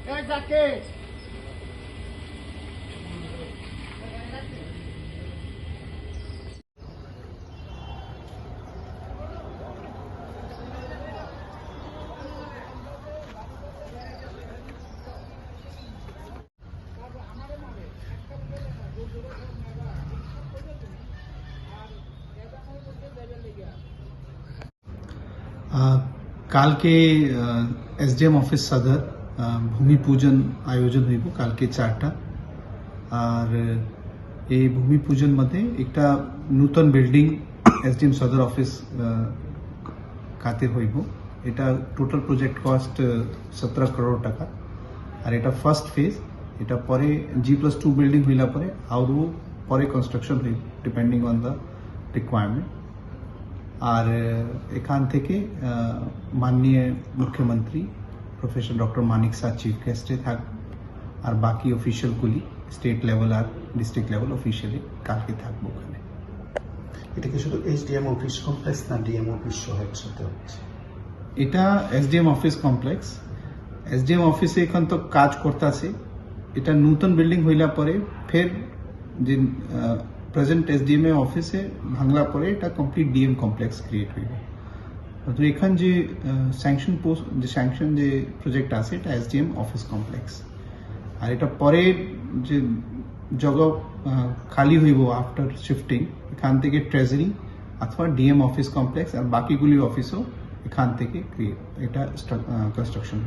কাল के SDM office सदर भूमि पूजन आयोजन হইব কালকে 4টা আর এই ভূমি পূজন মধ্যে একটা নতুন বিল্ডিং এসডিএম সদর অফিস খাতে হইব এটা টোটাল প্রজেক্ট কস্ট 17 crore টাকা আর এটা ফার্স্ট ফেজ এটা পরে G+2 বিল্ডিং হইলা পরে আরো পরে কনস্ট্রাকশন হইব ডিপেন্ডিং অন দা রিকোয়ারমেন্ট আর এখান থেকে মাননীয় মুখ্যমন্ত্রী প্রফেসর ডক্টর মানিক স্যার চিফ গেস্টে থাক আর বাকি অফিসিয়ালগুলি স্টেট লেভেল আর ডিস্ট্রিক্ট লেভেল অফিসিয়ালি কালকে থাকবো ওখানে। এটা কি শুধু এসডিএম অফিস কমপ্লেক্স না ডিএম অফিস সহ একসাথে হচ্ছে? এটা এসডিএম অফিস কমপ্লেক্স এসডিএম অফিসে এখন তো কাজ করতেছে এটা নতুন বিল্ডিং হইলা পরে ফের যে প্রেজেন্ট এসডিএম এ অফিসে ভাঙলা পরে এটা কমপ্লিট ডিএম কমপ্লেক্স ক্রিয়েট হইব তো এখান যে স্যাংশন পোস্ট যে স্যাংশন যে প্রজেক্ট আছে এটা এসডিএম অফিস কমপ্লেক্স আর এটা পরে যে জায়গা খালি হইব আফটার শিফটিং এখান থেকে ট্রেজারি অথবা ডিএম অফিস কমপ্লেক্স আর বাকিগুলি অফিসও এখান থেকে এটা কনস্ট্রাকশন